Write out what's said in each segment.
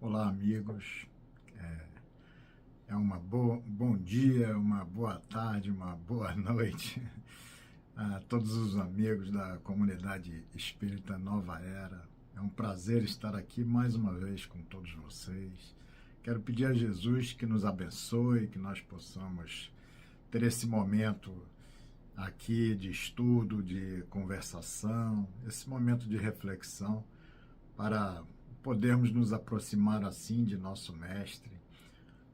Olá, amigos. Bom dia, uma boa tarde, uma boa noite a todos os amigos da comunidade espírita Nova Era. É um prazer estar aqui mais uma vez com todos vocês. Quero pedir a Jesus que nos abençoe, que nós possamos ter esse momento aqui de estudo, de conversação, esse momento de reflexão para podermos nos aproximar assim de nosso Mestre.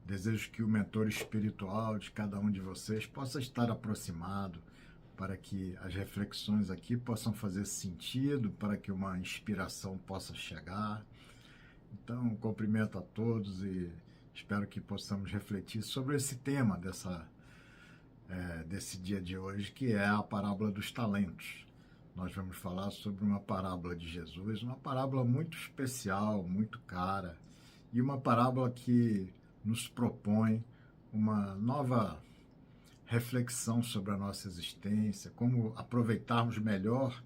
Desejo que o mentor espiritual de cada um de vocês possa estar aproximado para que as reflexões aqui possam fazer sentido, para que uma inspiração possa chegar. Então, cumprimento a todos e espero que possamos refletir sobre esse tema desse dia de hoje, que é a parábola dos talentos. Nós vamos falar sobre uma parábola de Jesus, uma parábola muito especial, muito cara, e uma parábola que nos propõe uma nova reflexão sobre a nossa existência, como aproveitarmos melhor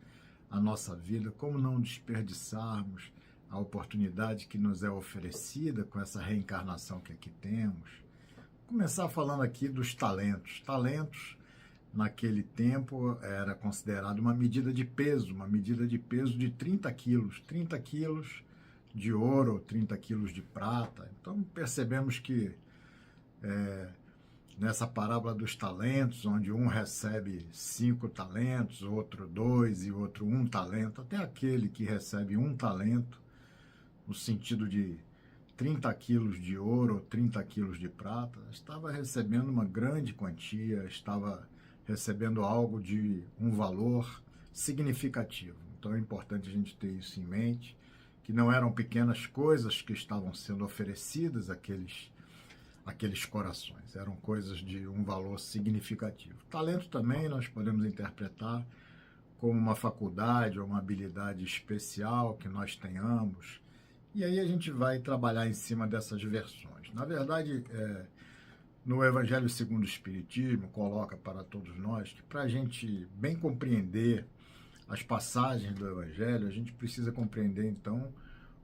a nossa vida, como não desperdiçarmos a oportunidade que nos é oferecida com essa reencarnação que aqui temos. Vou começar falando aqui dos talentos. Talentos, naquele tempo, era considerado uma medida de peso de 30 quilos. 30 quilos de ouro, 30 quilos de prata. Então, percebemos que nessa parábola dos talentos, onde um recebe 5 talentos, outro 2 e outro 1 talento, até aquele que recebe 1 talento, no sentido de 30 quilos de ouro, 30 quilos de prata, estava recebendo uma grande quantia, estava recebendo algo de um valor significativo. Então é importante a gente ter isso em mente, que não eram pequenas coisas que estavam sendo oferecidas àqueles corações, eram coisas de um valor significativo. Talento também nós podemos interpretar como uma faculdade ou uma habilidade especial que nós tenhamos, e aí a gente vai trabalhar em cima dessas versões. Na verdade, no Evangelho segundo o Espiritismo, coloca para todos nós que para a gente bem compreender as passagens do Evangelho, a gente precisa compreender, então,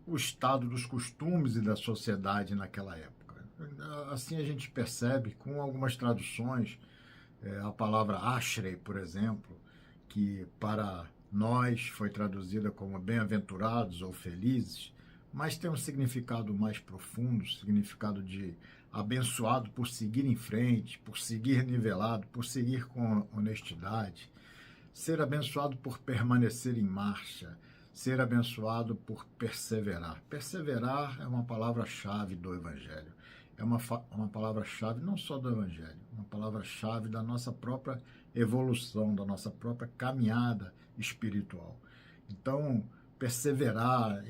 o estado dos costumes e da sociedade naquela época. Assim a gente percebe, com algumas traduções, a palavra ashrei, por exemplo, que para nós foi traduzida como bem-aventurados ou felizes, mas tem um significado mais profundo, significado de abençoado por seguir em frente, por seguir nivelado, por seguir com honestidade, ser abençoado por permanecer em marcha, ser abençoado por perseverar. Perseverar é uma palavra-chave do Evangelho. É uma palavra-chave não só do Evangelho, uma palavra-chave da nossa própria evolução, da nossa própria caminhada espiritual. Então, perseverar,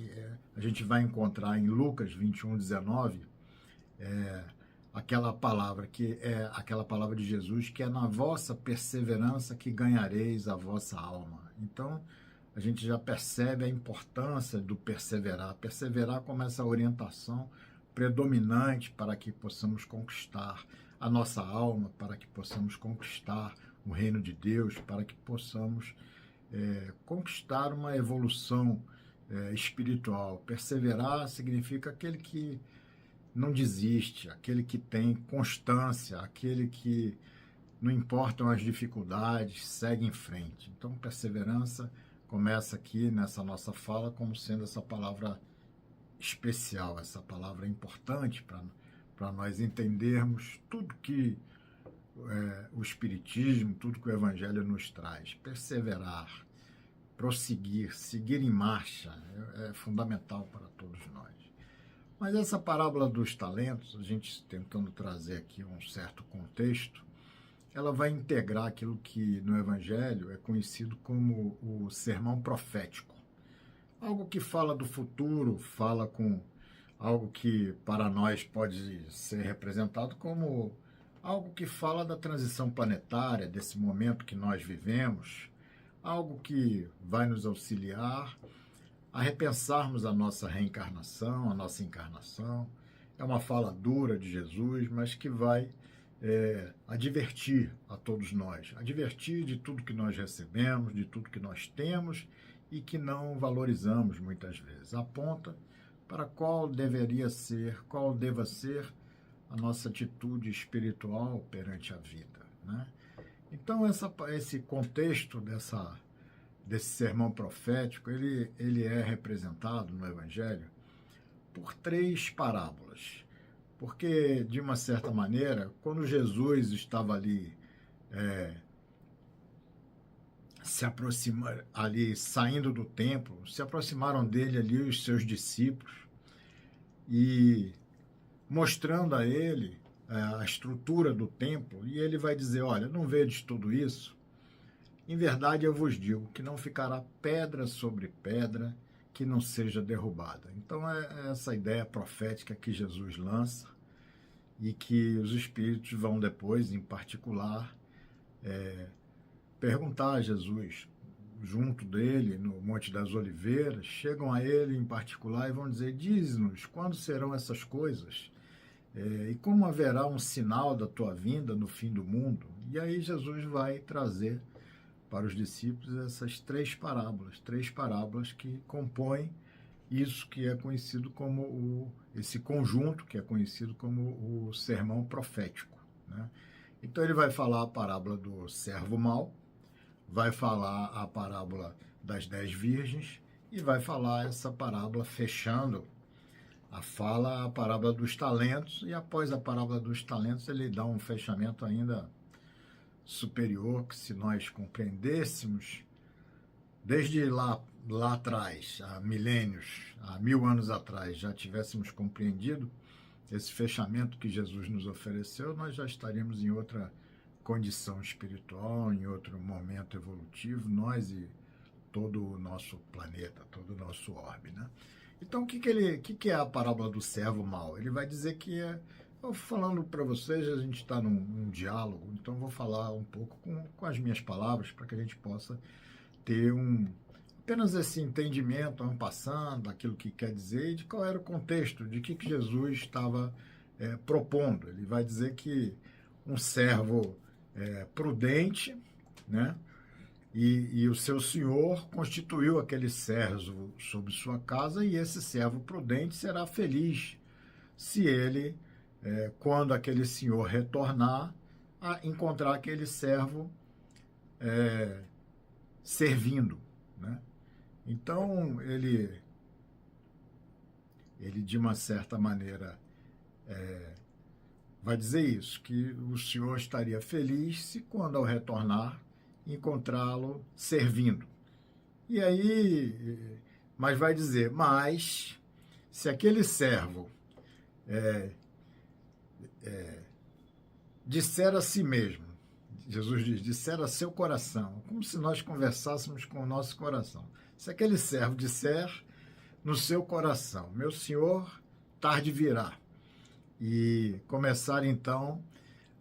a gente vai encontrar em Lucas 21:19, aquela palavra que é aquela palavra de Jesus, que é na vossa perseverança que ganhareis a vossa alma. Então, a gente já percebe a importância do perseverar. Perseverar como essa orientação predominante para que possamos conquistar a nossa alma, para que possamos conquistar o reino de Deus, para que possamos conquistar uma evolução espiritual. Perseverar significa aquele que não desiste, aquele que tem constância, aquele que, não importam as dificuldades, segue em frente. Então, perseverança começa aqui nessa nossa fala como sendo essa palavra especial, essa palavra importante para nós entendermos tudo que o Espiritismo, tudo que o Evangelho nos traz. Perseverar, prosseguir, seguir em marcha é fundamental para todos nós. Mas essa parábola dos talentos, a gente tentando trazer aqui um certo contexto, ela vai integrar aquilo que no Evangelho é conhecido como o sermão profético. Algo que fala do futuro, fala com algo que para nós pode ser representado como algo que fala da transição planetária, desse momento que nós vivemos, algo que vai nos auxiliar a repensarmos a nossa reencarnação, a nossa encarnação. É uma fala dura de Jesus, mas que vai advertir a todos nós, advertir de tudo que nós recebemos, de tudo que nós temos e que não valorizamos muitas vezes. Aponta para qual deva ser a nossa atitude espiritual perante a vida, né? Então, esse contexto desse sermão profético, ele é representado no Evangelho por 3 parábolas. Porque, de uma certa maneira, quando Jesus estava ali, saindo do templo, se aproximaram dele ali os seus discípulos e mostrando a ele a estrutura do templo, e ele vai dizer, olha, não vedes tudo isso? Em verdade eu vos digo que não ficará pedra sobre pedra que não seja derrubada. Então é essa ideia profética que Jesus lança e que os espíritos vão depois, em particular, perguntar a Jesus, junto dele, no Monte das Oliveiras, chegam a ele em particular e vão dizer, diz-nos, quando serão essas coisas? E como haverá um sinal da tua vinda no fim do mundo? E aí Jesus vai trazer para os discípulos essas 3 parábolas que compõem isso que é conhecido como esse conjunto que é conhecido como o sermão profético, né? Então ele vai falar a parábola do servo mau, vai falar a parábola das 10 virgens e vai falar essa parábola fechando a parábola dos talentos, e após a parábola dos talentos ele dá um fechamento ainda superior, que se nós compreendêssemos desde lá atrás, há milênios, há 1000 anos atrás, já tivéssemos compreendido esse fechamento que Jesus nos ofereceu, nós já estaríamos em outra condição espiritual, em outro momento evolutivo, nós e todo o nosso planeta, todo o nosso orbe, né? Então, o que é a parábola do servo mau? Ele vai dizer que eu falando para vocês, a gente está num diálogo, então vou falar um pouco com as minhas palavras para que a gente possa ter apenas esse entendimento, en passant, daquilo que quer dizer e de qual era o contexto, de que Jesus estava propondo. Ele vai dizer que um servo prudente, né? E o seu senhor constituiu aquele servo sobre sua casa, e esse servo prudente será feliz se ele, quando aquele senhor retornar, encontrar aquele servo servindo, né? Então, ele de uma certa maneira vai dizer isso, que o senhor estaria feliz se, quando ao retornar, encontrá-lo servindo. E aí, mas vai dizer, mas se aquele servo disser a si mesmo, Jesus diz, disser a seu coração, como se nós conversássemos com o nosso coração. Se aquele servo disser no seu coração, meu senhor tarde virá, e começar então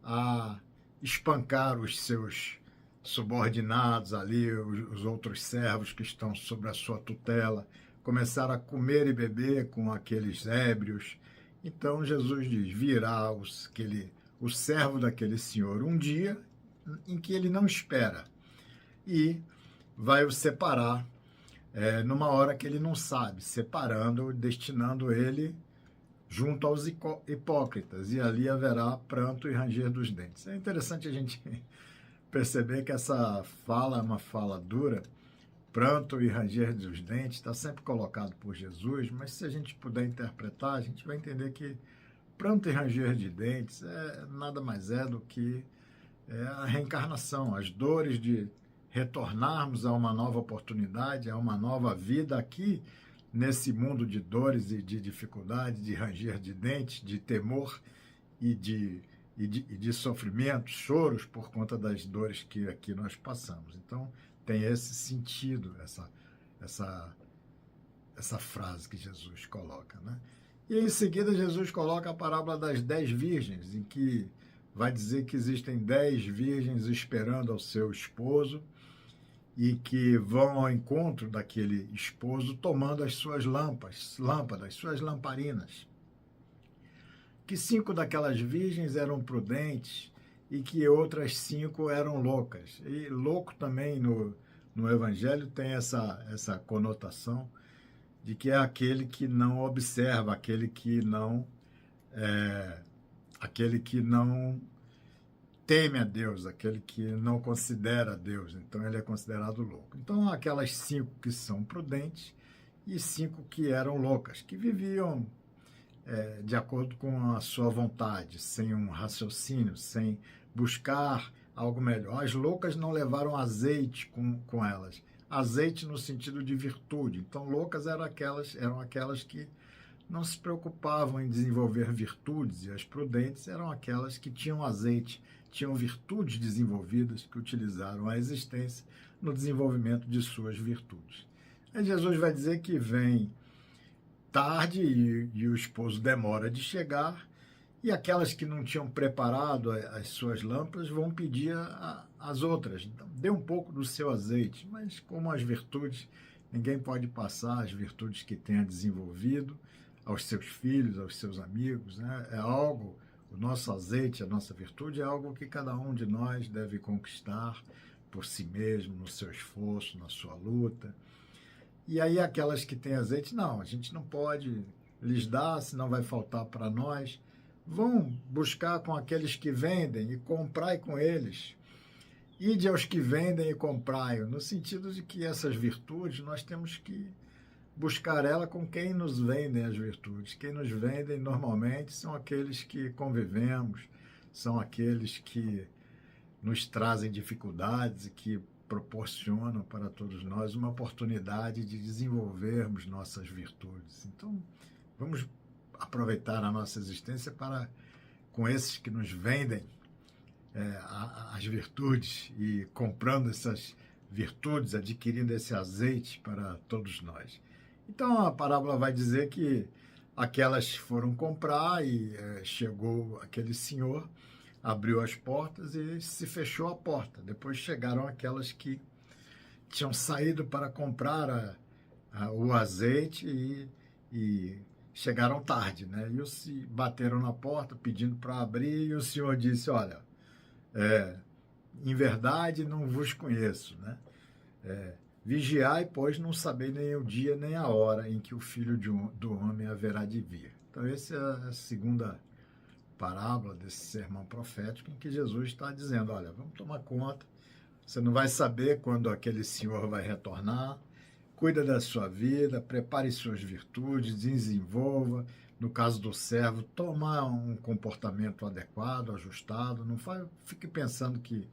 a espancar os seus subordinados ali, os outros servos que estão sob a sua tutela, começar a comer e beber com aqueles ébrios. Então Jesus diz, virá o servo daquele senhor um dia em que ele não espera e vai o separar numa hora que ele não sabe, separando, destinando ele junto aos hipócritas, e ali haverá pranto e ranger dos dentes. É interessante a gente perceber que essa fala é uma fala dura, pranto e ranger dos dentes, está sempre colocado por Jesus, mas se a gente puder interpretar, a gente vai entender que pranto e ranger de dentes nada mais do que a reencarnação, as dores de retornarmos a uma nova oportunidade, a uma nova vida aqui, nesse mundo de dores e de dificuldade, de ranger de dentes, de temor e de sofrimento, choros por conta das dores que aqui nós passamos. Então, tem esse sentido, essa frase que Jesus coloca, né? E em seguida, Jesus coloca a parábola das 10 virgens, em que vai dizer que existem 10 virgens esperando ao seu esposo e que vão ao encontro daquele esposo tomando as suas lâmpadas, suas lamparinas. Que 5 daquelas virgens eram prudentes e que outras 5 eram loucas. E louco também no Evangelho tem essa conotação de que é aquele que não observa, aquele que não teme a Deus, aquele que não considera Deus. Então ele é considerado louco. Então aquelas 5 que são prudentes e 5 que eram loucas, que viviam de acordo com a sua vontade, sem um raciocínio, sem buscar algo melhor. As loucas não levaram azeite com elas. Azeite no sentido de virtude. Então, loucas eram aquelas que não se preocupavam em desenvolver virtudes, e as prudentes eram aquelas que tinham azeite, tinham virtudes desenvolvidas, que utilizaram a existência no desenvolvimento de suas virtudes. Aí Jesus vai dizer que vem tarde e o esposo demora de chegar, e aquelas que não tinham preparado as suas lâmpadas vão pedir às outras, então, dê um pouco do seu azeite, mas como as virtudes, ninguém pode passar as virtudes que tenha desenvolvido aos seus filhos, aos seus amigos, né? É algo, o nosso azeite, a nossa virtude é algo que cada um de nós deve conquistar por si mesmo, no seu esforço, na sua luta. E aí aquelas que têm azeite, não, a gente não pode lhes dar, senão vai faltar para nós. Vão buscar com aqueles que vendem e comprai com eles. Ide aos que vendem e comprai, no sentido de que essas virtudes nós temos que buscar ela com quem nos vendem as virtudes. Quem nos vendem normalmente são aqueles que convivemos, são aqueles que nos trazem dificuldades e que proporcionam para todos nós uma oportunidade de desenvolvermos nossas virtudes. Então, vamos aproveitar a nossa existência para, com esses que nos vendem as virtudes e comprando essas virtudes, adquirindo esse azeite para todos nós. Então, a parábola vai dizer que aquelas foram comprar e chegou aquele senhor, abriu as portas e se fechou a porta. Depois chegaram aquelas que tinham saído para comprar o azeite e chegaram tarde, né? E se bateram na porta pedindo para abrir, e o senhor disse, olha, em verdade não vos conheço, né? Vigiai, pois não sabeis nem o dia nem a hora em que o Filho do Homem haverá de vir. Então, essa é a segunda parábola desse sermão profético, em que Jesus está dizendo, olha, vamos tomar conta, você não vai saber quando aquele senhor vai retornar, cuida da sua vida, prepare suas virtudes, desenvolva, no caso do servo, tomar um comportamento adequado, ajustado, não fique pensando que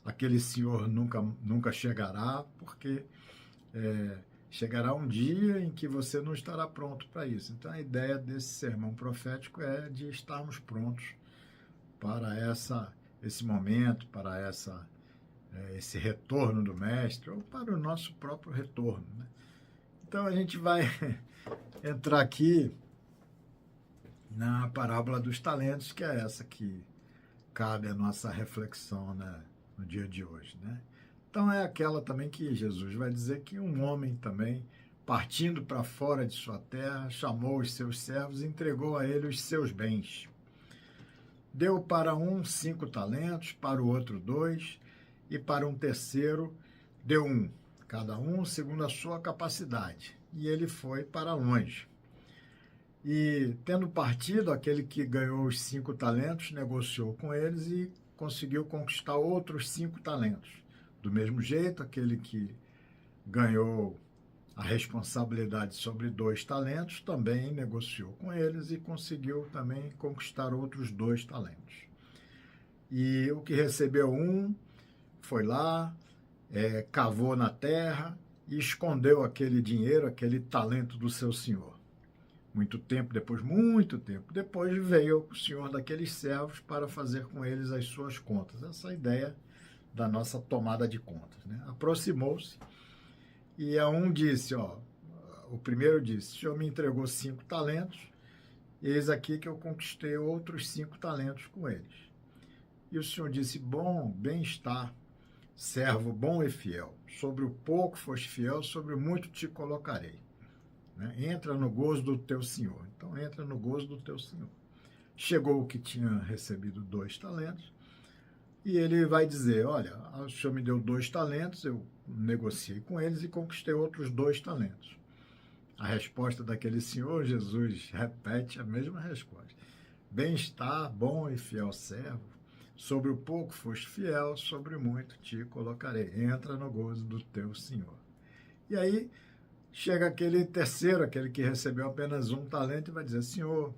aquele senhor nunca chegará, porque chegará um dia em que você não estará pronto para isso. Então, a ideia desse sermão profético é de estarmos prontos para esse momento, para esse retorno do Mestre, ou para o nosso próprio retorno, né? Então, a gente vai entrar aqui na parábola dos talentos, que é essa que cabe a nossa reflexão, né, no dia de hoje, né? Então, é aquela também que Jesus vai dizer que um homem também, partindo para fora de sua terra, chamou os seus servos e entregou a ele os seus bens. Deu para um 5 talentos, para o outro 2, e para um terceiro deu 1, cada um segundo a sua capacidade. E ele foi para longe. E, tendo partido, aquele que ganhou os 5 talentos, negociou com eles e conseguiu conquistar outros 5 talentos. Do mesmo jeito, aquele que ganhou a responsabilidade sobre 2 talentos também negociou com eles e conseguiu também conquistar outros 2 talentos. E o que recebeu 1 foi lá, cavou na terra e escondeu aquele dinheiro, aquele talento do seu senhor. Muito tempo depois, veio o senhor daqueles servos para fazer com eles as suas contas. Essa é a ideia da nossa tomada de contas, né? Aproximou-se e a um disse, o primeiro disse, o senhor me entregou 5 talentos, eis aqui que eu conquistei outros 5 talentos com eles. E o senhor disse, bem está, servo bom e fiel, sobre o pouco foste fiel, sobre o muito te colocarei. Né? Entra no gozo do teu senhor. Então, entra no gozo do teu senhor. Chegou o que tinha recebido 2 talentos, e ele vai dizer, olha, o senhor me deu 2 talentos, eu negociei com eles e conquistei outros 2 talentos. a resposta daquele senhor, Jesus repete a mesma resposta. Bem-estar, bom e fiel servo, sobre o pouco foste fiel, sobre o muito te colocarei. Entra no gozo do teu Senhor. E aí chega aquele terceiro, aquele que recebeu apenas um talento e vai dizer, Senhor,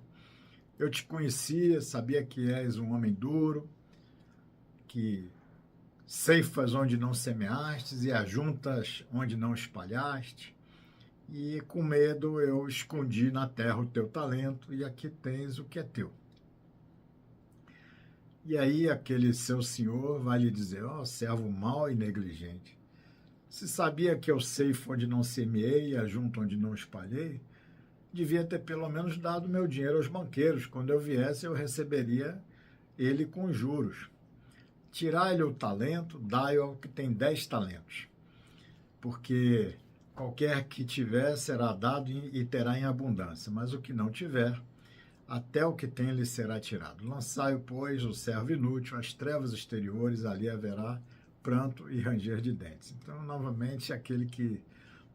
eu te conhecia, sabia que és um homem duro, que ceifas onde não semeastes e ajuntas onde não espalhaste, e com medo eu escondi na terra o teu talento, e aqui tens o que é teu. E aí aquele seu senhor vai lhe dizer, ó, servo mau e negligente, se sabia que eu ceifo onde não semeei e ajunto onde não espalhei, devia ter pelo menos dado meu dinheiro aos banqueiros, quando eu viesse eu receberia ele com juros. Tirai-lhe o talento, dai-o ao que tem 10 talentos, porque qualquer que tiver será dado e terá em abundância, mas o que não tiver, até o que tem lhe será tirado. Lançai-o, pois, o servo inútil, às trevas exteriores, ali haverá pranto e ranger de dentes. Então, novamente, aquele que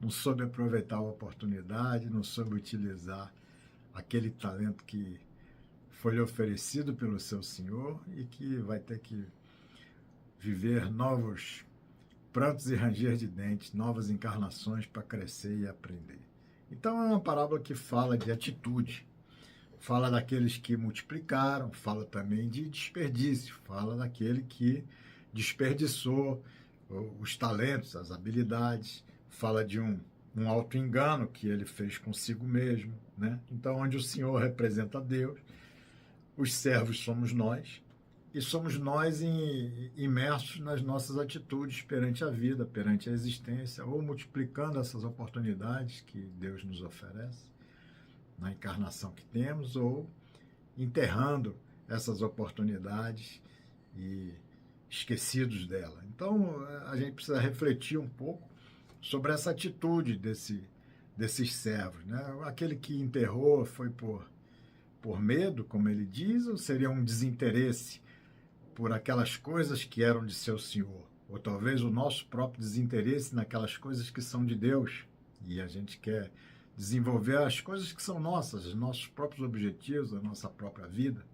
não soube aproveitar a oportunidade, não soube utilizar aquele talento que foi lhe oferecido pelo seu senhor e que vai ter que viver novos prantos e ranger de dentes, novas encarnações para crescer e aprender. Então, é uma parábola que fala de atitude, fala daqueles que multiplicaram, fala também de desperdício, fala daquele que desperdiçou os talentos, as habilidades, fala de um auto-engano que ele fez consigo mesmo, né? Então, onde o Senhor representa Deus, os servos somos nós, e somos nós imersos nas nossas atitudes perante a vida, perante a existência, ou multiplicando essas oportunidades que Deus nos oferece na encarnação que temos, ou enterrando essas oportunidades e esquecidos dela. Então, a gente precisa refletir um pouco sobre essa atitude desses servos, né? Aquele que enterrou foi por medo, como ele diz, ou seria um desinteresse por aquelas coisas que eram de seu Senhor, ou talvez o nosso próprio desinteresse naquelas coisas que são de Deus, e a gente quer desenvolver as coisas que são nossas, os nossos próprios objetivos, a nossa própria vida.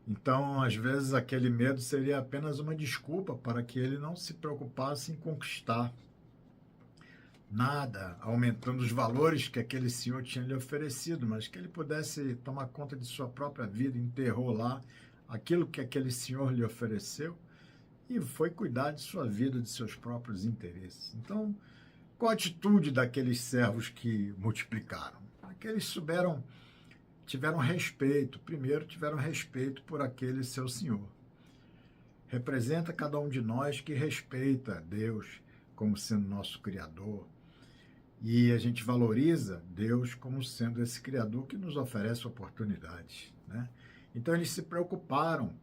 Então, às vezes, aquele medo seria apenas uma desculpa para que ele não se preocupasse em conquistar nada, aumentando os valores que aquele senhor tinha lhe oferecido, mas que ele pudesse tomar conta de sua própria vida, enterrou lá aquilo que aquele senhor lhe ofereceu e foi cuidar de sua vida, de seus próprios interesses. Então, qual a atitude daqueles servos que multiplicaram? Aqueles tiveram respeito, primeiro tiveram respeito por aquele seu senhor. Representa cada um de nós que respeita Deus como sendo nosso Criador, e a gente valoriza Deus como sendo esse Criador que nos oferece oportunidades, né? Então, eles se preocuparam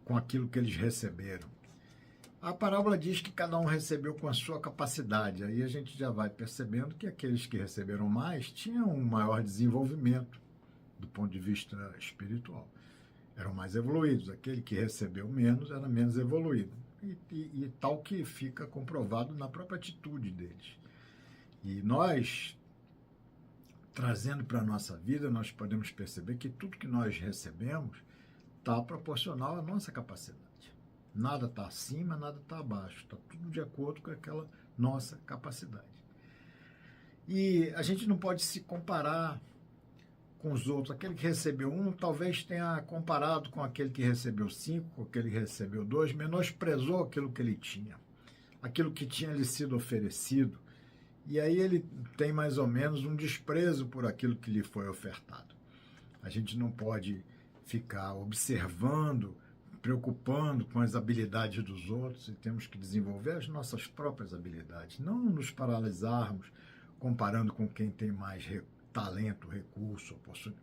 com aquilo que eles receberam. A parábola diz que cada um recebeu com a sua capacidade. Aí a gente já vai percebendo que aqueles que receberam mais tinham um maior desenvolvimento do ponto de vista espiritual. Eram mais evoluídos. Aquele que recebeu menos era menos evoluído. E tal que fica comprovado na própria atitude deles. E nós, trazendo para a nossa vida, nós podemos perceber que tudo que nós recebemos está proporcional à nossa capacidade. Nada está acima, nada está abaixo. Está tudo de acordo com aquela nossa capacidade. E a gente não pode se comparar com os outros. Aquele que recebeu um, talvez tenha comparado com aquele que recebeu 5, com aquele que recebeu 2, menosprezou aquilo que ele tinha, aquilo que tinha lhe sido oferecido. E aí ele tem mais ou menos um desprezo por aquilo que lhe foi ofertado. A gente não pode ficar observando, preocupando com as habilidades dos outros, e temos que desenvolver as nossas próprias habilidades, não nos paralisarmos comparando com quem tem mais talento, recurso,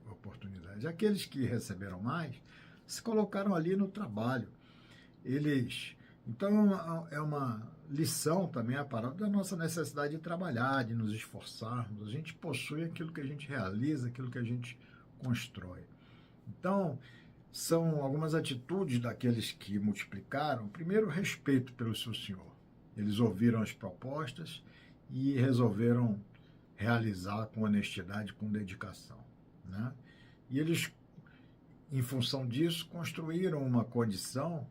oportunidade. Aqueles que receberam mais se colocaram ali no trabalho. Então, é uma lição também a parábola da nossa necessidade de trabalhar, de nos esforçarmos. A gente possui aquilo que a gente realiza, aquilo que a gente constrói. Então, são algumas atitudes daqueles que multiplicaram. Primeiro, respeito pelo seu Senhor. Eles ouviram as propostas e resolveram realizar com honestidade, com dedicação, né? E eles, em função disso, construíram uma condição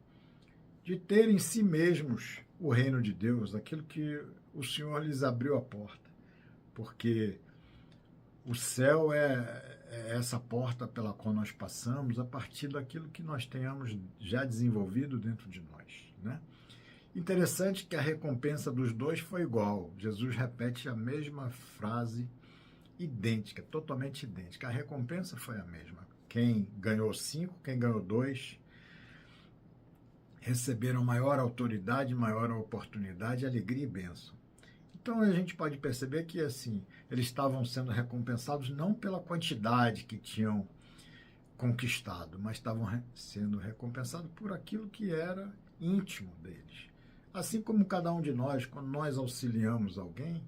de ter em si mesmos o reino de Deus, aquilo que o Senhor lhes abriu a porta, porque o céu é essa porta pela qual nós passamos a partir daquilo que nós tenhamos já desenvolvido dentro de nós, né? Interessante que a recompensa dos dois foi igual. Jesus repete a mesma frase, idêntica, totalmente idêntica. A recompensa foi a mesma. Quem ganhou 5, quem ganhou 2, receberam maior autoridade, maior oportunidade, alegria e bênção. Então a gente pode perceber que assim, eles estavam sendo recompensados não pela quantidade que tinham conquistado, mas estavam sendo recompensados por aquilo que era íntimo deles. Assim como cada um de nós, quando nós auxiliamos alguém,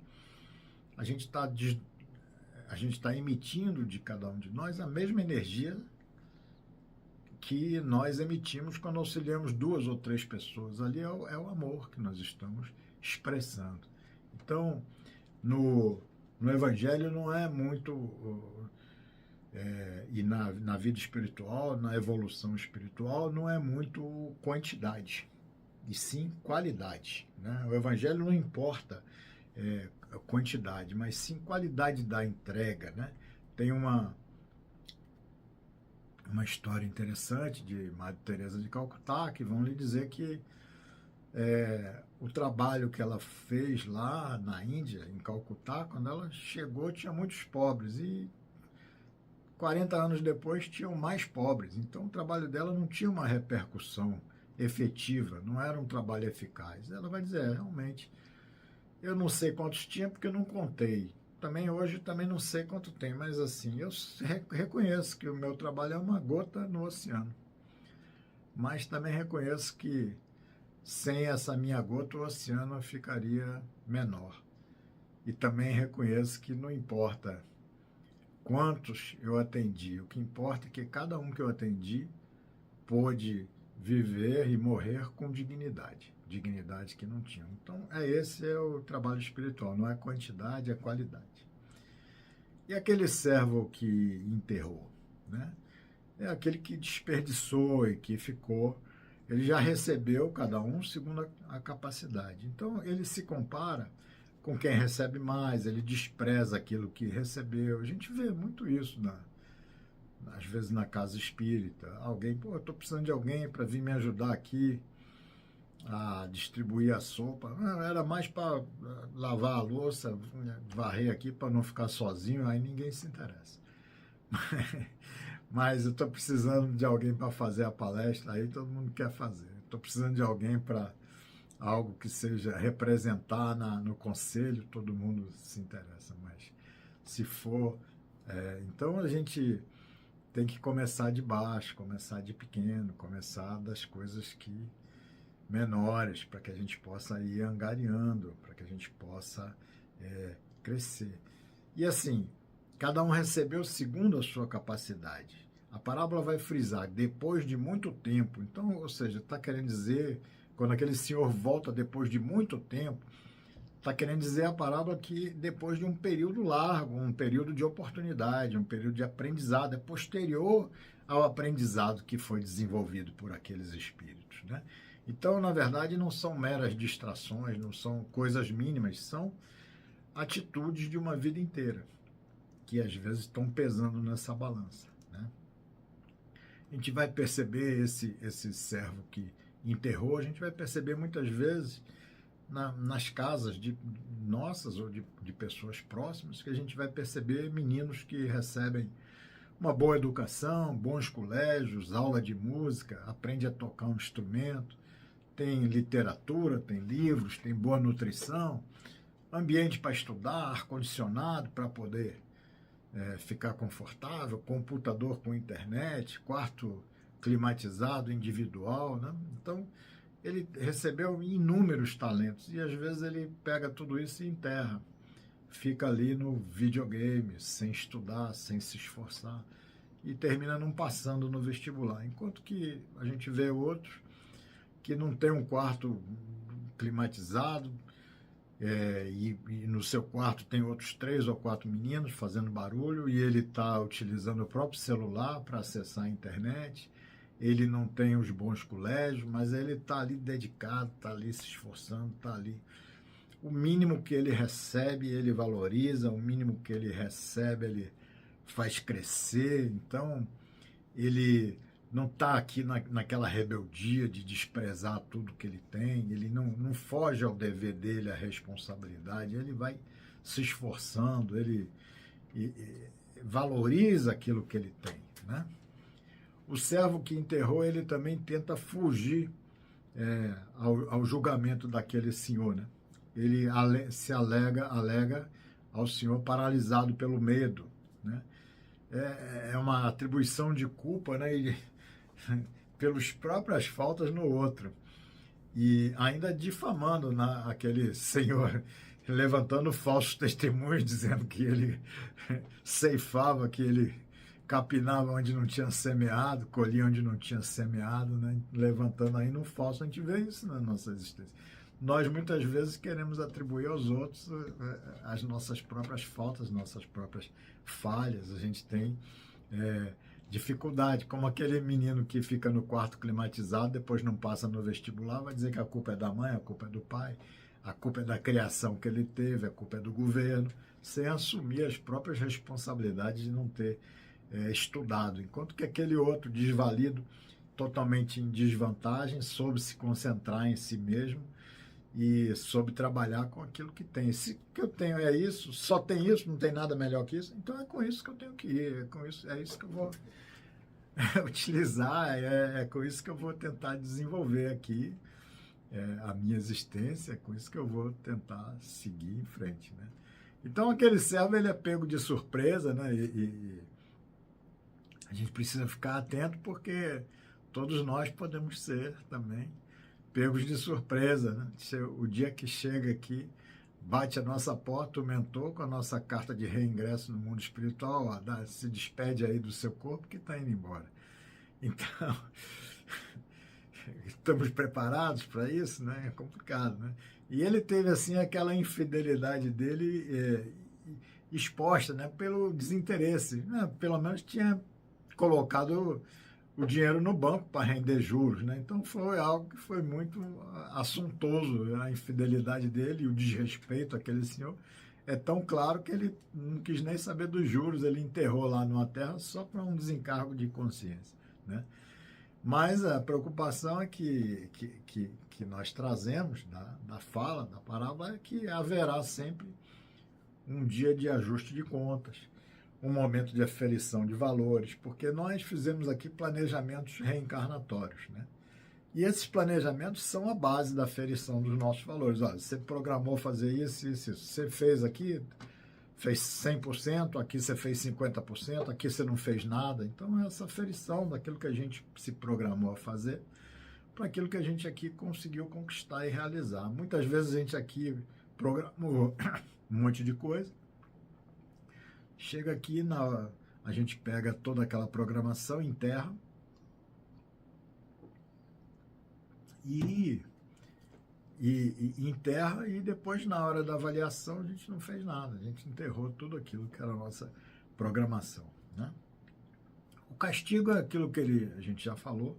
a gente está emitindo de cada um de nós a mesma energia que nós emitimos quando auxiliamos 2 ou 3 pessoas. Ali é o amor que nós estamos expressando. Então, no Evangelho não é muito, e na vida espiritual, na evolução espiritual, não é muito quantidade, e sim qualidade, né? O Evangelho não importa a quantidade, mas sim qualidade da entrega, né? Tem uma história interessante de Madre Teresa de Calcutá, que vão lhe dizer que o trabalho que ela fez lá na Índia, em Calcutá, quando ela chegou, tinha muitos pobres, e 40 anos depois tinham mais pobres. Então o trabalho dela não tinha uma repercussão efetiva, não era um trabalho eficaz. Ela vai dizer, realmente, eu não sei quantos tinha porque eu não contei. Também hoje também não sei quanto tem, mas assim, eu reconheço que o meu trabalho é uma gota no oceano. Mas também reconheço que sem essa minha gota o oceano ficaria menor. E também reconheço que não importa quantos eu atendi, o que importa é que cada um que eu atendi pôde viver e morrer com dignidade, dignidade que não tinham. Então, esse é o trabalho espiritual, não é quantidade, é qualidade. E aquele servo que enterrou, né? É aquele que desperdiçou e que ficou, ele já recebeu cada um segundo a capacidade. Então, ele se compara com quem recebe mais, ele despreza aquilo que recebeu. A gente vê muito isso às vezes na casa espírita. Alguém, eu estou precisando de alguém para vir me ajudar aqui a distribuir a sopa. Não, era mais para lavar a louça, varrer aqui para não ficar sozinho, aí ninguém se interessa. Mas eu estou precisando de alguém para fazer a palestra, aí todo mundo quer fazer. Estou precisando de alguém para algo que seja representar no conselho, todo mundo se interessa. Mas se for... então a gente tem que começar de baixo, começar de pequeno, começar das coisas que menores, para que a gente possa ir angariando, para que a gente possa crescer. E assim, cada um recebeu segundo a sua capacidade. A parábola vai frisar, depois de muito tempo. Então, ou seja, está querendo dizer, quando aquele senhor volta depois de muito tempo, está querendo dizer a parábola que depois de um período largo, um período de oportunidade, um período de aprendizado, é posterior ao aprendizado que foi desenvolvido por aqueles espíritos, né? Então, na verdade, não são meras distrações, não são coisas mínimas, são atitudes de uma vida inteira, que às vezes estão pesando nessa balança, né? A gente vai perceber esse servo que enterrou, a gente vai perceber muitas vezes nas casas nossas ou de pessoas próximas, que a gente vai perceber meninos que recebem uma boa educação, bons colégios, aula de música, aprende a tocar um instrumento, tem literatura, tem livros, tem boa nutrição, ambiente para estudar, ar-condicionado para poder ficar confortável, computador com internet, quarto climatizado, individual, né? Então, ele recebeu inúmeros talentos e às vezes ele pega tudo isso e enterra. Fica ali no videogame, sem estudar, sem se esforçar e termina não passando no vestibular. Enquanto que a gente vê outros que não tem um quarto climatizado, e no seu quarto tem outros 3 ou 4 meninos fazendo barulho e ele está utilizando o próprio celular para acessar a internet. Ele não tem os bons colégios, mas ele está ali dedicado, está ali se esforçando, está ali. O mínimo que ele recebe, ele valoriza, o mínimo que ele recebe, ele faz crescer. Então, ele não está aqui naquela rebeldia de desprezar tudo que ele tem, ele não foge ao dever dele, à responsabilidade, ele vai se esforçando, ele valoriza aquilo que ele tem, né? O servo que enterrou, ele também tenta fugir ao julgamento daquele senhor, né? Ele se alega ao senhor paralisado pelo medo, né? É uma atribuição de culpa, né? Pelas próprias faltas no outro. E ainda difamando aquele senhor, levantando falsos testemunhos, dizendo que ele ceifava, que ele capinava onde não tinha semeado, colhia onde não tinha semeado, né? Levantando aí no falso. A gente vê isso na nossa existência. Nós muitas vezes queremos atribuir aos outros as nossas próprias faltas, nossas próprias falhas. A gente tem dificuldade, como aquele menino que fica no quarto climatizado, depois não passa no vestibular, vai dizer que a culpa é da mãe, a culpa é do pai, a culpa é da criação que ele teve, a culpa é do governo, sem assumir as próprias responsabilidades de não ter estudado. Enquanto que aquele outro desvalido, totalmente em desvantagem, soube se concentrar em si mesmo e soube trabalhar com aquilo que tem. Se que eu tenho é isso, só tem isso, não tem nada melhor que isso, então é com isso que eu tenho que ir, é isso que eu vou utilizar, é com isso que eu vou tentar desenvolver aqui a minha existência, é com isso que eu vou tentar seguir em frente, né? Então aquele servo, ele é pego de surpresa, né? E a gente precisa ficar atento porque todos nós podemos ser também pegos de surpresa, né? O dia que chega aqui, bate a nossa porta, o mentor com a nossa carta de reingresso no mundo espiritual, se despede aí do seu corpo que está indo embora. Então, estamos preparados para isso, né? É complicado, né? E ele teve, assim, aquela infidelidade dele exposta, né? Pelo desinteresse, né? Pelo menos tinha colocado o dinheiro no banco para render juros, né? Então foi algo que foi muito assuntoso, a infidelidade dele e o desrespeito àquele senhor. É tão claro que ele não quis nem saber dos juros, ele enterrou lá numa terra só para um desencargo de consciência, né? Mas a preocupação é que nós trazemos da fala, da parábola, é que haverá sempre um dia de ajuste de contas, um momento de aferição de valores, porque nós fizemos aqui planejamentos reencarnatórios, né? E esses planejamentos são a base da aferição dos nossos valores. Olha, você programou fazer isso, isso, isso. Você fez aqui, fez 100%, aqui você fez 50%, aqui você não fez nada. Então, essa aferição daquilo que a gente se programou a fazer para aquilo que a gente aqui conseguiu conquistar e realizar. Muitas vezes a gente aqui programou um monte de coisa, chega aqui, a gente pega toda aquela programação, enterra e enterra, e depois, na hora da avaliação, a gente não fez nada, a gente enterrou tudo aquilo que era a nossa programação, né? O castigo é aquilo que a gente já falou,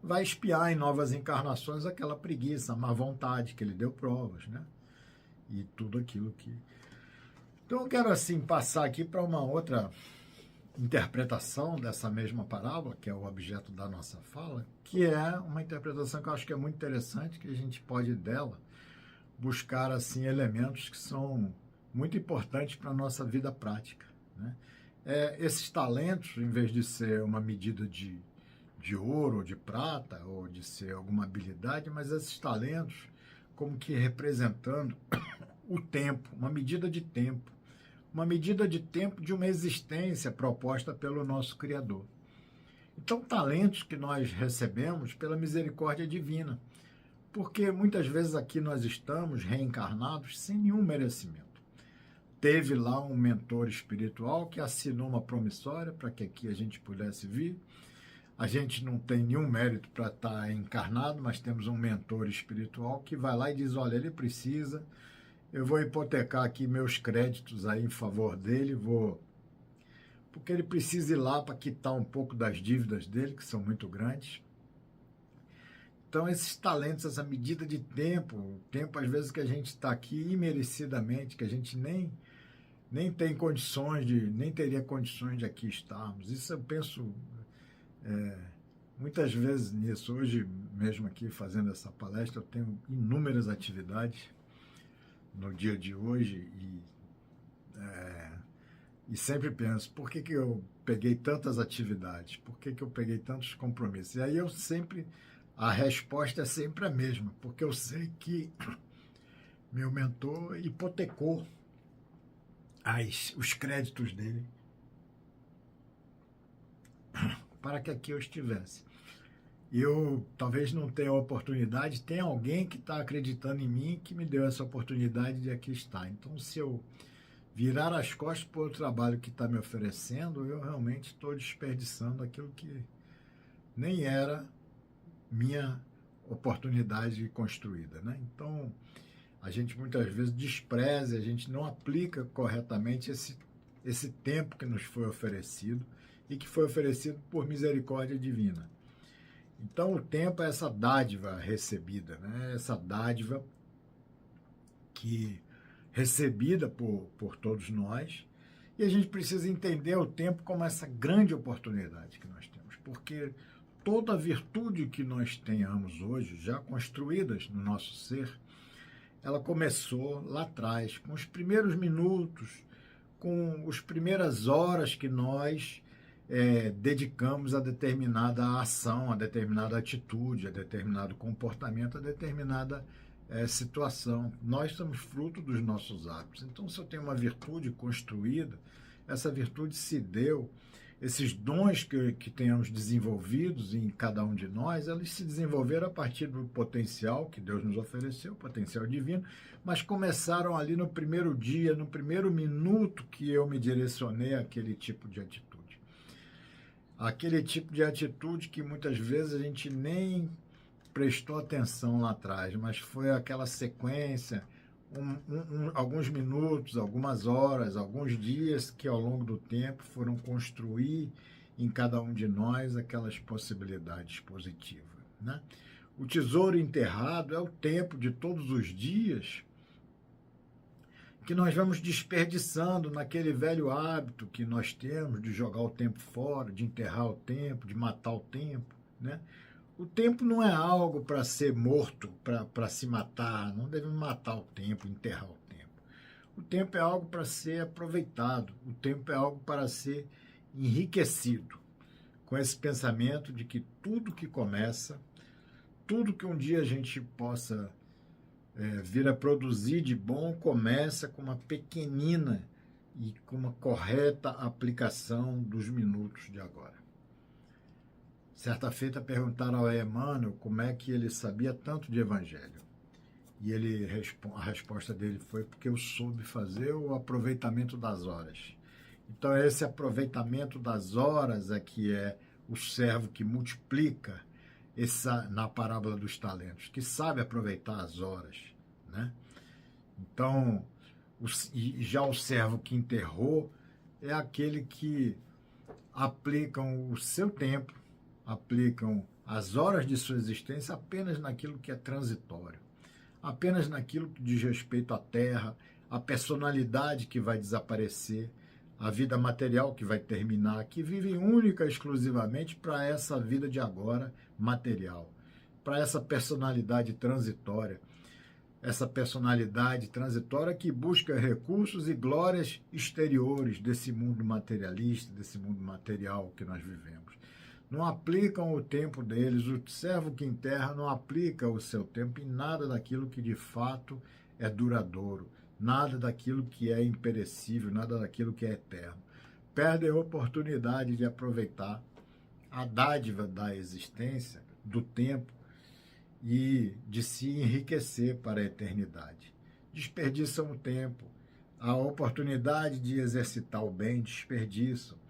vai espiar em novas encarnações aquela preguiça, a má vontade que ele deu provas, né? E tudo aquilo que... Então eu quero, assim, passar aqui para uma outra interpretação dessa mesma parábola, que é o objeto da nossa fala, que é uma interpretação que eu acho que é muito interessante, que a gente pode dela buscar, assim, elementos que são muito importantes para a nossa vida prática, né? Esses talentos, em vez de ser uma medida de ouro ou de prata, ou de ser alguma habilidade, mas esses talentos como que representando o tempo, uma medida de tempo de uma existência proposta pelo nosso Criador. Então, talentos que nós recebemos pela misericórdia divina, porque muitas vezes aqui nós estamos reencarnados sem nenhum merecimento. Teve lá um mentor espiritual que assinou uma promissória para que aqui a gente pudesse vir. A gente não tem nenhum mérito para estar encarnado, mas temos um mentor espiritual que vai lá e diz, olha, ele precisa eu vou hipotecar aqui meus créditos aí em favor dele, porque ele precisa ir lá para quitar um pouco das dívidas dele, que são muito grandes. Então, esses talentos, essa medida de tempo, o tempo às vezes que a gente está aqui imerecidamente, que a gente nem tem condições nem teria condições de aqui estarmos. Isso eu penso muitas vezes nisso. Hoje mesmo aqui fazendo essa palestra, eu tenho inúmeras atividades no dia de hoje e sempre penso, por que eu peguei tantas atividades? Por que eu peguei tantos compromissos? E aí a resposta é sempre a mesma, porque eu sei que meu mentor hipotecou os créditos dele para que aqui eu estivesse. Eu talvez não tenha a oportunidade, tem alguém que está acreditando em mim que me deu essa oportunidade de aqui estar. Então, se eu virar as costas para o trabalho que está me oferecendo, eu realmente estou desperdiçando aquilo que nem era minha oportunidade construída, né? Então, a gente muitas vezes despreza, a gente não aplica corretamente esse tempo que nos foi oferecido e que foi oferecido por misericórdia divina. Então, o tempo é essa dádiva recebida, né? Essa dádiva recebida por todos nós, e a gente precisa entender o tempo como essa grande oportunidade que nós temos, porque toda virtude que nós tenhamos hoje, já construídas no nosso ser, ela começou lá atrás, com os primeiros minutos, com as primeiras horas que nós dedicamos a determinada ação, a determinada atitude, a determinado comportamento, a determinada situação. Nós somos fruto dos nossos hábitos. Então, se eu tenho uma virtude construída, essa virtude se deu, esses dons que tenhamos desenvolvidos em cada um de nós, eles se desenvolveram a partir do potencial que Deus nos ofereceu, potencial divino, mas começaram ali no primeiro dia, no primeiro minuto que eu me direcionei àquele tipo de atitude. Aquele tipo de atitude que muitas vezes a gente nem prestou atenção lá atrás, mas foi aquela sequência, alguns minutos, algumas horas, alguns dias que ao longo do tempo foram construir em cada um de nós aquelas possibilidades positivas, né? O tesouro enterrado é o tempo de todos os dias que nós vamos desperdiçando naquele velho hábito que nós temos de jogar o tempo fora, de enterrar o tempo, de matar o tempo, né? O tempo não é algo para ser morto, para se matar, não devemos matar o tempo, enterrar o tempo. O tempo é algo para ser aproveitado, o tempo é algo para ser enriquecido, com esse pensamento de que tudo que começa, tudo que um dia a gente possa vir a produzir de bom, começa com uma pequenina e com uma correta aplicação dos minutos de agora. Certa feita perguntaram ao Emmanuel como é que ele sabia tanto de evangelho. E a resposta dele foi porque eu soube fazer o aproveitamento das horas. Então, esse aproveitamento das horas é que é o servo que multiplica na parábola dos talentos, que sabe aproveitar as horas, né? Então, já o servo que enterrou é aquele que aplicam o seu tempo, aplicam as horas de sua existência apenas naquilo que é transitório, apenas naquilo que diz respeito à terra, à personalidade que vai desaparecer, a vida material que vai terminar, que vivem única e exclusivamente para essa vida de agora material, para essa personalidade transitória que busca recursos e glórias exteriores desse mundo materialista, desse mundo material que nós vivemos. Não aplicam o tempo deles, o servo que enterra não aplica o seu tempo em nada daquilo que de fato é duradouro, nada daquilo que é imperecível, nada daquilo que é eterno. Perdem a oportunidade de aproveitar a dádiva da existência, do tempo, e de se enriquecer para a eternidade. Desperdiçam o tempo, a oportunidade de exercitar o bem, desperdiçam.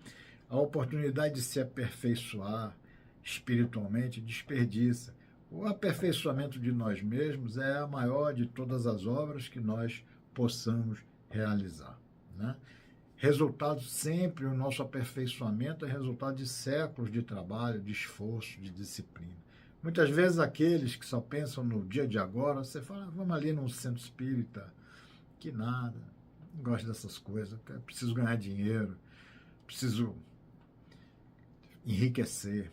A oportunidade de se aperfeiçoar espiritualmente, desperdiça. O aperfeiçoamento de nós mesmos é a maior de todas as obras que nós possamos realizar, né? Resultado sempre, o nosso aperfeiçoamento é resultado de séculos de trabalho, de esforço, de disciplina. Muitas vezes aqueles que só pensam no dia de agora, você fala, vamos ali num centro espírita, que nada, não gosto dessas coisas, preciso ganhar dinheiro, preciso enriquecer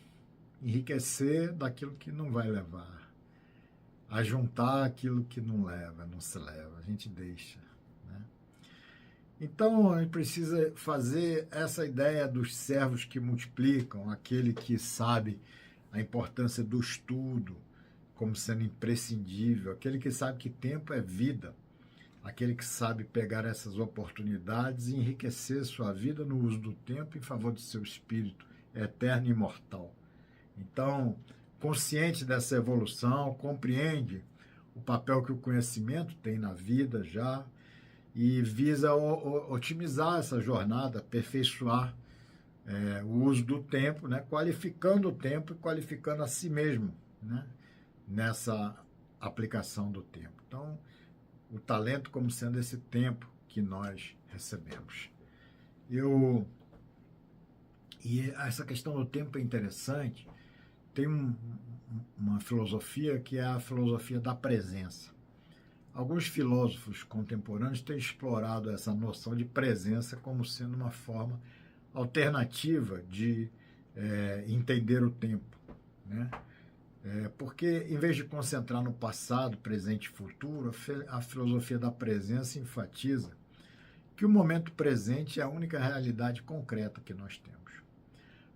daquilo que não vai levar, a juntar aquilo que não leva, não se leva, a gente deixa, né? Então, a gente precisa fazer essa ideia dos servos que multiplicam, aquele que sabe a importância do estudo como sendo imprescindível, aquele que sabe que tempo é vida, aquele que sabe pegar essas oportunidades e enriquecer sua vida no uso do tempo em favor do seu espírito eterno e imortal. Então, consciente dessa evolução, compreende o papel que o conhecimento tem na vida já e visa otimizar essa jornada, aperfeiçoar o uso do tempo, né? Qualificando o tempo e qualificando a si mesmo, né? Nessa aplicação do tempo. Então, o talento como sendo esse tempo que nós recebemos. E essa questão do tempo é interessante. Tem uma filosofia que é a filosofia da presença. Alguns filósofos contemporâneos têm explorado essa noção de presença como sendo uma forma alternativa de entender o tempo, né? Porque, em vez de concentrar no passado, presente e futuro, a filosofia da presença enfatiza que o momento presente é a única realidade concreta que nós temos.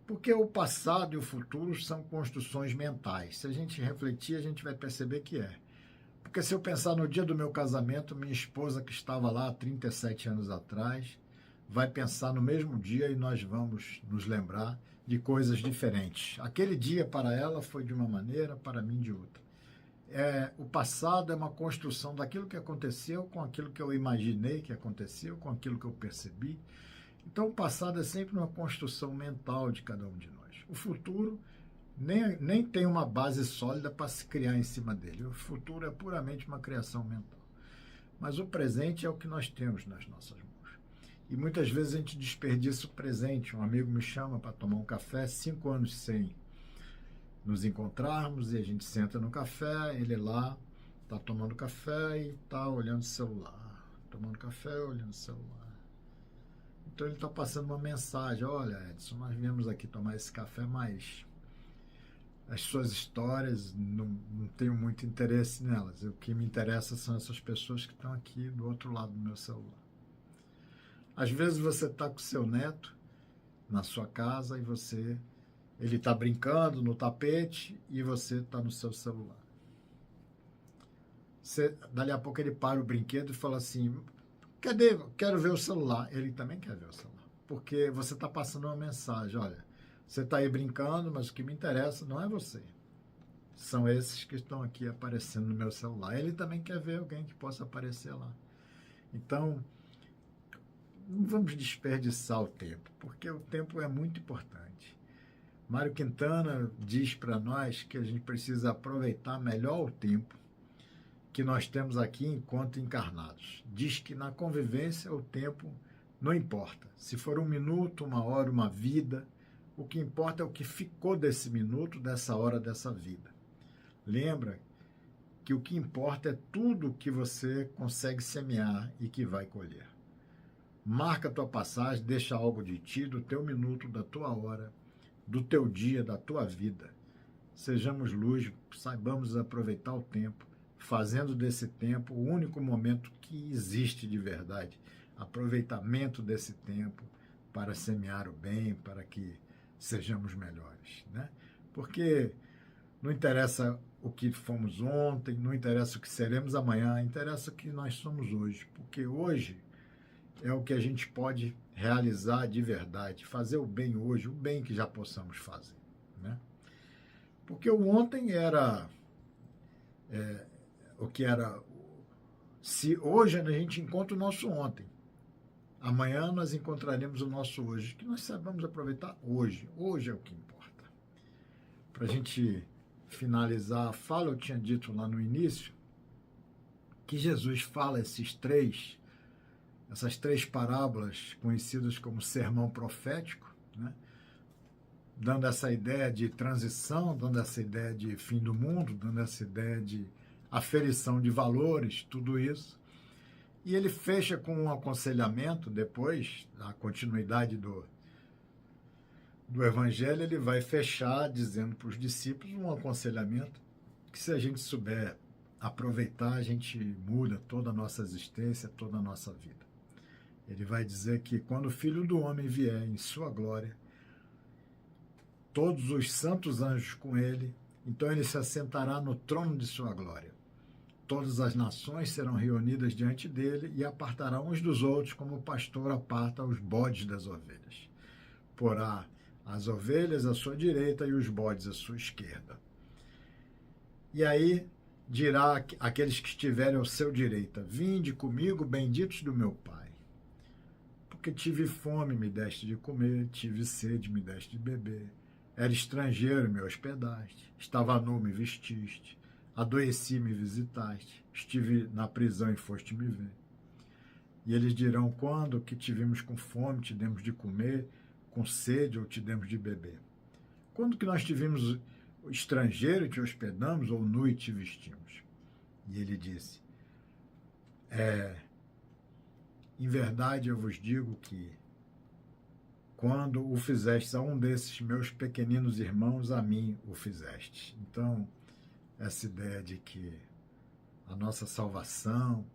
Porque o passado e o futuro são construções mentais. Se a gente refletir, a gente vai perceber que é. Porque se eu pensar no dia do meu casamento, minha esposa que estava lá há 37 anos atrás, vai pensar no mesmo dia e nós vamos nos lembrar de coisas diferentes. Aquele dia para ela foi de uma maneira, para mim de outra. O passado é uma construção daquilo que aconteceu com aquilo que eu imaginei que aconteceu, com aquilo que eu percebi. Então, o passado é sempre uma construção mental de cada um de nós. O futuro nem tem uma base sólida para se criar em cima dele. O futuro é puramente uma criação mental. Mas o presente é o que nós temos nas nossas mãos. E muitas vezes a gente desperdiça o presente. Um amigo me chama para tomar um café, 5 anos sem nos encontrarmos, e a gente senta no café, ele lá está tomando café e está olhando o celular. Tomando café, olhando o celular. Então ele está passando uma mensagem, olha, Edson, nós viemos aqui tomar esse café, mas as suas histórias não tenho muito interesse nelas. O que me interessa são essas pessoas que estão aqui do outro lado do meu celular. Às vezes você está com seu neto na sua casa e ele está brincando no tapete e você está no seu celular. Dali a pouco ele para o brinquedo e fala assim, cadê? Quero ver o celular. Ele também quer ver o celular. Porque você está passando uma mensagem, olha, você está aí brincando, mas o que me interessa não é você. São esses que estão aqui aparecendo no meu celular. Ele também quer ver alguém que possa aparecer lá. Então, não vamos desperdiçar o tempo, porque o tempo é muito importante. Mário Quintana diz para nós que a gente precisa aproveitar melhor o tempo que nós temos aqui enquanto encarnados. Diz que na convivência o tempo não importa. Se for 1 minuto, 1 hora, 1 vida, o que importa é o que ficou desse minuto, dessa hora, dessa vida. Lembra que o que importa é tudo que você consegue semear e que vai colher. Marca a tua passagem, deixa algo de ti, do teu minuto, da tua hora, do teu dia, da tua vida. Sejamos luz, saibamos aproveitar o tempo, fazendo desse tempo o único momento que existe de verdade. Aproveitamento desse tempo para semear o bem, para que sejamos melhores, né? Porque não interessa o que fomos ontem, não interessa o que seremos amanhã, interessa o que nós somos hoje, porque hoje é o que a gente pode realizar de verdade, fazer o bem hoje, o bem que já possamos fazer, né? Porque o ontem era o que era. Se hoje a gente encontra o nosso ontem, amanhã nós encontraremos o nosso hoje, que nós saibamos aproveitar hoje. Hoje é o que importa. Para a gente finalizar a fala, eu tinha dito lá no início que Jesus fala essas três parábolas conhecidas como sermão profético, né? Dando essa ideia de transição, dando essa ideia de fim do mundo, dando essa ideia de aferição de valores, tudo isso. E ele fecha com um aconselhamento, depois, na continuidade do Evangelho, ele vai fechar dizendo para os discípulos um aconselhamento que, se a gente souber aproveitar, a gente muda toda a nossa existência, toda a nossa vida. Ele vai dizer que quando o Filho do Homem vier em sua glória, todos os santos anjos com ele, então ele se assentará no trono de sua glória. Todas as nações serão reunidas diante dele e apartará uns dos outros, como o pastor aparta os bodes das ovelhas. Porá as ovelhas à sua direita e os bodes à sua esquerda. E aí dirá àqueles que estiverem ao seu direita: vinde comigo, benditos do meu Pai. Porque tive fome, me deste de comer, tive sede, me deste de beber. Era estrangeiro, me hospedaste. Estava nu, me vestiste. Adoeci, me visitaste. Estive na prisão e foste me ver. E eles dirão: quando que te vimos com fome, te demos de comer, com sede ou te demos de beber? Quando que nós te vimos estrangeiro e te hospedamos, ou nu e te vestimos? E ele disse: em verdade eu vos digo que quando o fizestes a um desses meus pequeninos irmãos, a mim o fizestes. Então, essa ideia de que a nossa salvação,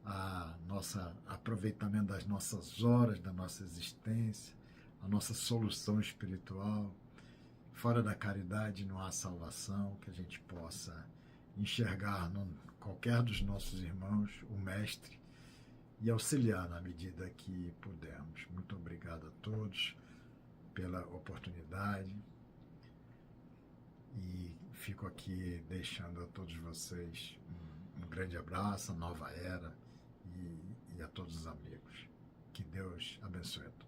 a nossa aproveitamento das nossas horas, da nossa existência, a nossa solução espiritual, fora da caridade não há salvação, que a gente possa enxergar em qualquer dos nossos irmãos o Mestre e auxiliar na medida que pudermos. Muito obrigado a todos pela oportunidade e fico aqui deixando a todos vocês um grande abraço, a nova era e a todos os amigos. Que Deus abençoe a todos.